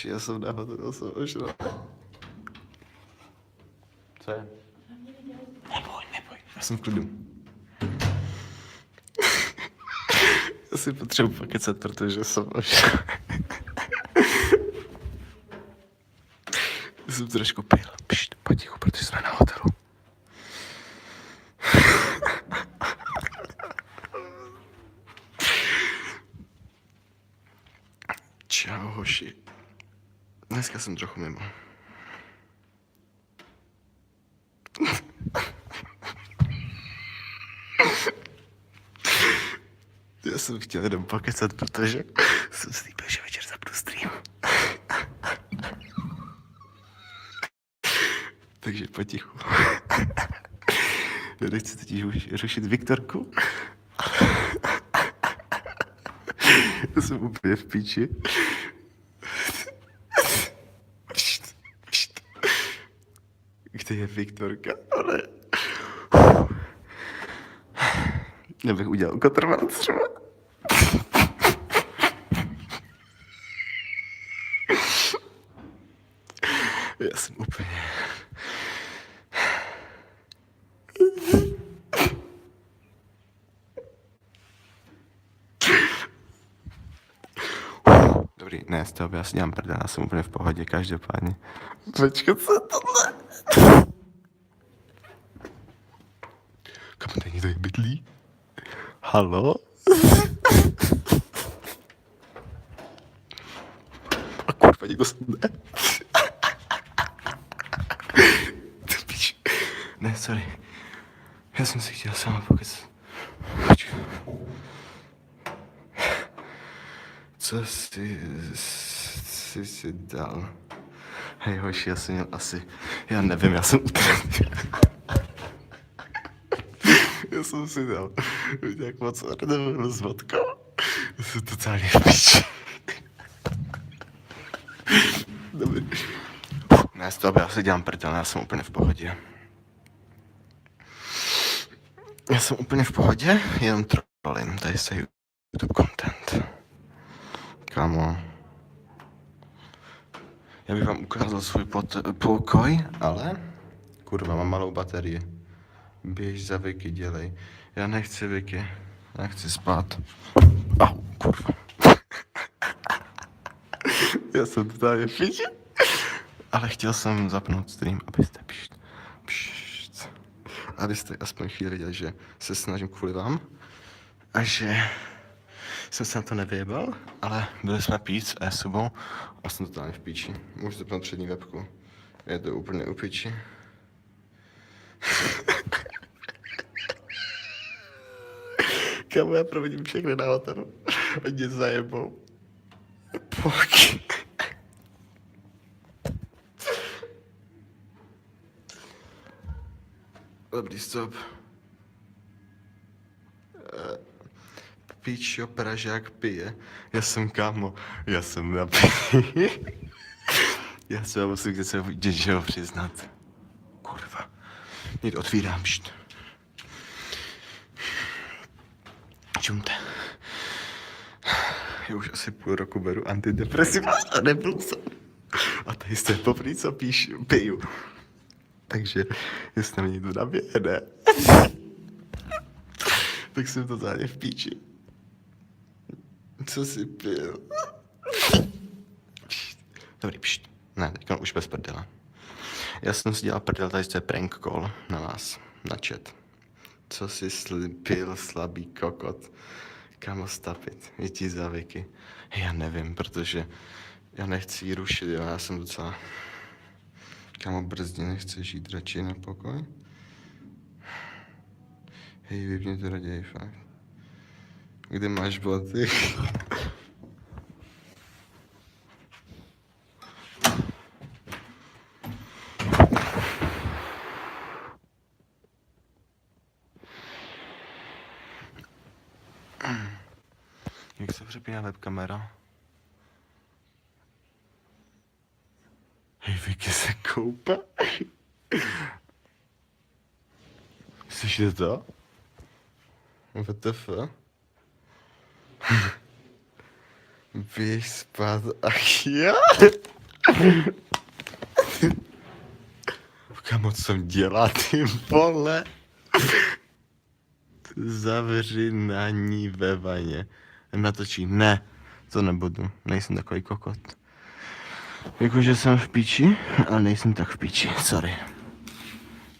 Já jsem nahoře, jsem ošel. Co je? Neboj, já jsem v klidu. Já si potřebuji pokecat, protože jsem ošel. Já jsem trošku pil. Pšt, potichu, protože jsme na hotelu. Čau, hoši. Dneska jsem trochu mimo. Já jsem chtěl jenom pokecat, protože jsem slíbil, že večer zapnu stream. Takže potichu. Já nechci teď už rušit Viktorku. Já jsem úplně v píči. Kde je Viktorka? Ale... Nebych udělal kotrval třeba. Já jsem úplně... Dobrý, ne, stop, já si dělám prdel, já jsem úplně v pohodě, každopádně. Počkat, co je tohle? Kam tady někdo je bydlí? Halo? A kurva, někdo se jde. Ne, sorry. Já jsem si chtěl sama pokecat. Co jsi dal? Hej hoši, já jsem měl asi... Já nevím, já jsem Já jsem si dal nějak moc ornamentu s vodkou. Já jsem totálně v piči. Dobrý. Ne, stop, já si dělám prdel, já jsem úplně v pohodě. Já jsem úplně v pohodě, jenom trolím, tady se YouTube content. Kámo. Já bych vám ukázal svůj pokoj, ale... Kurva, mám malou baterii. Běž za Vicky, dělej. Já nechci Vicky, já chci spát. Au, kurva. Já jsem totálně v piči. Ale chtěl jsem zapnout stream, abyste pšt. Abyste aspoň chvíli věděli, že se snažím kvůli vám. A že jsem se na to nevyjebal, ale byli jsme pít s e-subou a jsem totálně v píči. Můžu zapnout přední webku. Je to úplně u píči. Kámo, já provedím všechny na hotelu. A mě zajebou. Pok. Dobrý, stop. Píčo, Pražák pije. Já jsem kámo, já jsem napij. Já se vám musím něco děčeho přiznat. Kurva. Někdo otvírám, pšt. Čumte. Já už asi půl roku beru antidepresiva a nebyl jsem. A tady jste poprvé, co piju. Takže jestli mě někdo naběhne, tak jsem totálně v píči. Co jsi pil? Dobrý, pšt. Ne, teďka už bez prdela. Já jsem si dělal prdel, tady je prank call na vás, na chat. Co jsi pil, slabý kokot? Kámo, stapit, je ti za Vicky. Já nevím, protože já nechci ji rušit, jo, já jsem docela... Kámo, brzdě, nechceš jít radši na pokoj? Hej, vypni to raději, fakt. Kde máš boty? Jak se přepíná webkamera? Hej, Vicky se koupe. Slyšíte to? WTF? Běž spát, ach já. Kamo, co jsem dělá, ty vole? Zavři na ní ve vaně. Natočí, ne, to nebudu, nejsem takový kokot. Jakože jsem v píči, ale nejsem tak v píči, sorry.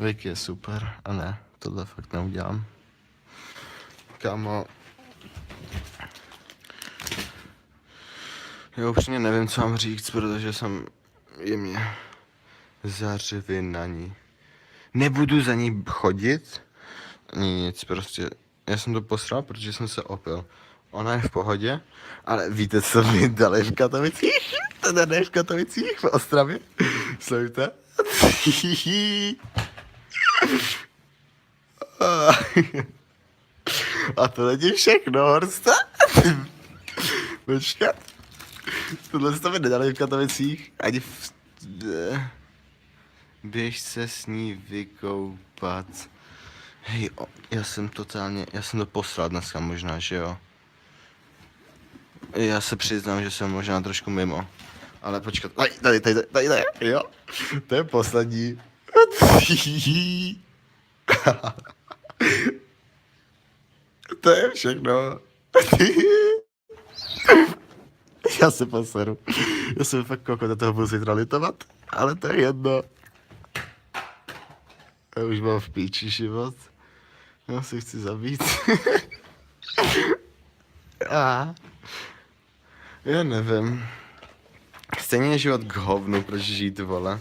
Vik je super, a ne, tohle fakt neudělám. Kámo. Já upřímně nevím, co mám říct, protože jsem jemně zařivinaní. Nebudu za ní chodit, nic, prostě. Já jsem to posral, protože jsem se opil. Ona je v pohodě, ale víte, co mi dali v Katovicích? To ne v Katovicích, v Ostravě. Sledujte. A to není všechno, Horsta. Počkat. Tohle se mi nedali v Katovicích, ani v... Běž se s ní vykoupat. Hej, já jsem to posral dneska možná, že jo? Já se přiznám, že jsem možná trošku mimo. Ale počkat, tady, jo? To je poslední. To je všechno. Já se poseru. Já jsem fakt kokot, do toho budu zítra litovat, ale to je jedno. Já už mám v píči život. Já se chci zabít. Já nevím. Stejně je život k hovnu, proč žít, vole.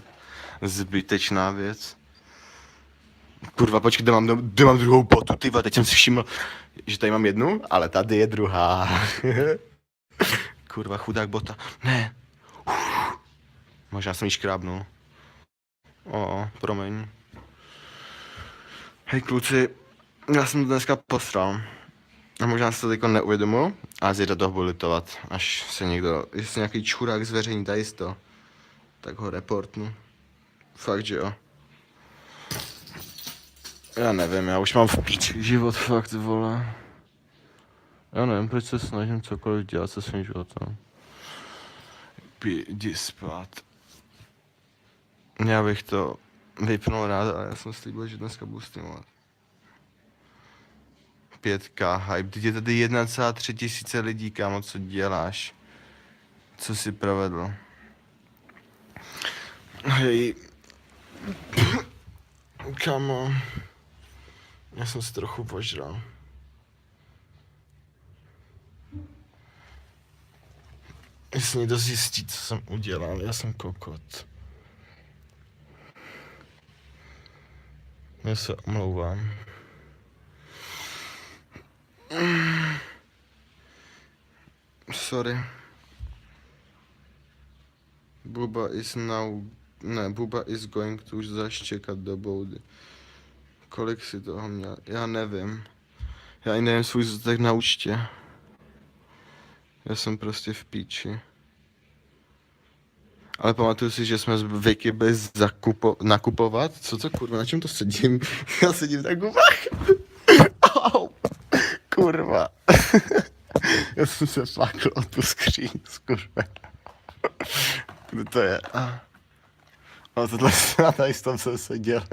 Zbytečná věc. Kurva, počkej, kde mám druhou botu, ty vole, teď jsem si všiml, že tady mám jednu, ale tady je druhá. Kurva, chudák bota. Ne. Možná jsem jí škrábnul. Promiň. Hej kluci, já jsem to dneska posral. A možná se to teďko neuvědomuji, a zítra toho budu litovat, až se někdo, jestli nějaký čurák zveřejní tady to, tak ho reportnu. Fakt, že jo. Já nevím, já už mám v píči život, fakt, vole. Já nevím, proč se snažím cokoliv dělat se svým životem. Jdi spát. Já bych to vypnul rád, ale já jsem slíbil, že dneska budu streamovat. 5K hype, teď je tady 1,3 tisíce lidí, kámo, co děláš? Co jsi provedl? Hej. Kámo. Já jsem se trochu požral. Jestli někdo zjistí, co jsem udělal, já jsem kokot. Já se omlouvám. Sorry. Buba is going to zaštěkat do boudy. Kolik si toho měl? Já nevím. Já i nevím svůj zůstek na účtě. Já jsem prostě v píči. Ale pamatuju si, že jsme z Vicky byli nakupovat. Co to kurva, na čem to sedím? Já sedím na gubách. Au, kurva. Já jsem se fakt o tu skříň, kurva. Kde to je? No tohle tady s tom jsem seděl.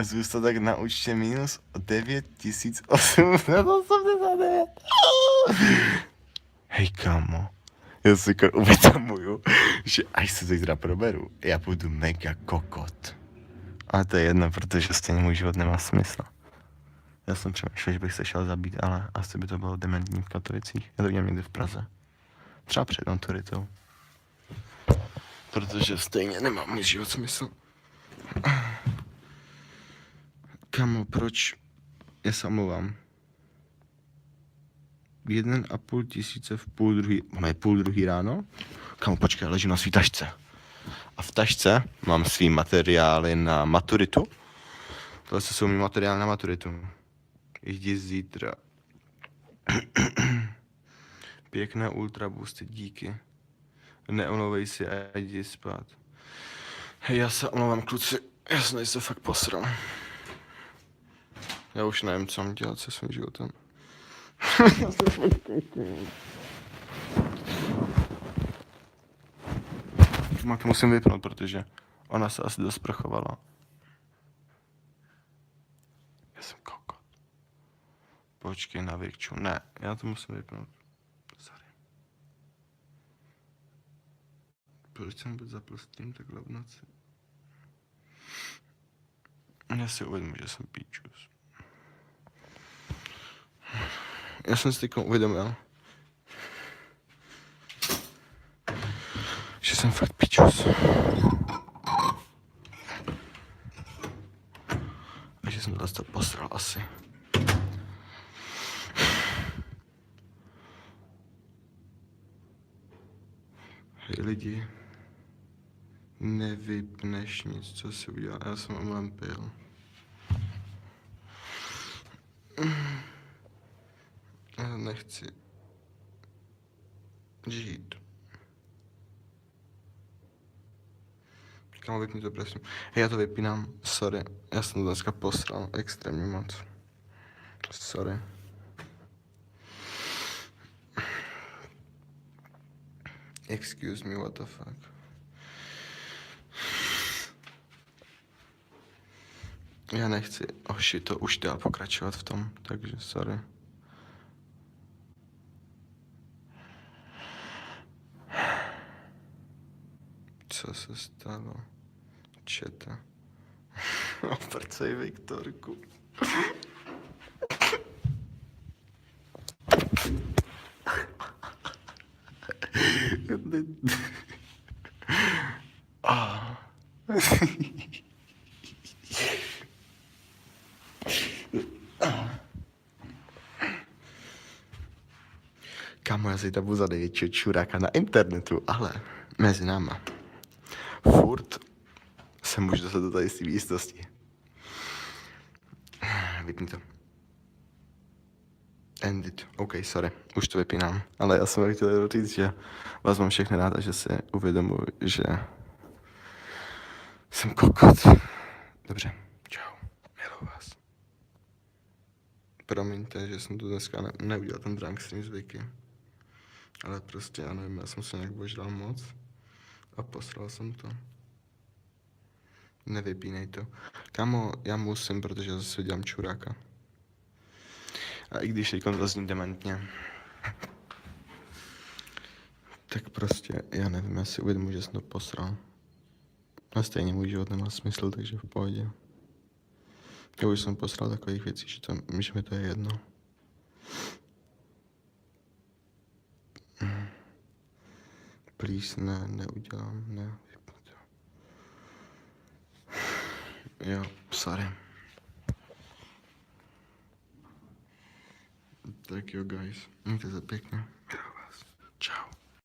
Zůstatek na účtě minus 9889. Hej kámo, já si uvědomuju, že až se zítra proberu, já budu mega kokot. Ale to je jedno, protože stejně můj život nemá smysl. Já jsem přemýšlel, že bych se šel zabít, ale asi by to bylo dementní v Katovicích. Já to vidím někde v Praze. Třeba před maturitou. Protože stejně nemá můj život smysl. Kamo, proč? Já se omlouvám. 1,5 tisíce v půl druhý ráno? Kamo, počkej, ležím na svý tašce. A v tašce mám svý materiály na maturitu. Tohle jsou mý materiály na maturitu. Jdi zítra. Pěkné ultra boosty, díky. Neomlouvej si a jdi spát. Hej, já se omlouvám, kluci. Já jsem se fakt posral. Já už nevím, co mám dělat se svým životem. To musím vypnout, protože ona se asi dost sprchovala. Já jsem kokot. Počkej na Vikču. Ne, já to musím vypnout. Sorry. Proč jsem vůbec zapl stream takhle v noci? Já si uvědomil, že jsem píčus. Já jsem si teď uvědomil, že jsem fakt píčus. A že jsem to zase posral asi. Hej lidi, nevypneš nic, co si udělal, já jsem omylem pil. Já nechci žít. Kámo, vypni to prosím. Hej, já to vypínám, sorry, já jsem to dneska posral extrémně moc. Sorry. Excuse me, what the fuck. Já nechci, shit, to už dá pokračovat v tom, takže sorry. Co se stalo? Četa. Oprcej Viktorku. Kámo, já si tam budu za největšího čuráka na internetu, ale mezi náma. Furt se můžu dostat do tady z té místnosti. Vypni to. End it. OK, sorry, už to vypínám. Ale já jsem chtěl říct, že vás mám všechny rád a že si uvědomuji, že jsem kokot. Dobře, čau, miluji vás. Promiňte, že jsem tu dneska neudělal ten drunk stream z Vicky. Ale prostě, já nevím, já jsem se nějak božral moc a posral jsem to. Nevypínej to. Kámo, já musím, protože já zase dělám čuráka. A i když teďkon to zní dementně, tak prostě, já nevím, já si uvědomuji, že jsem to posral. A stejně můj život nemá smysl, takže v pohodě. Já už jsem posral takových věcí, že mi to je jedno. Please, ne, neudělám, ne. Jo, sorry. Tak jo, guys, mějte se pěkně.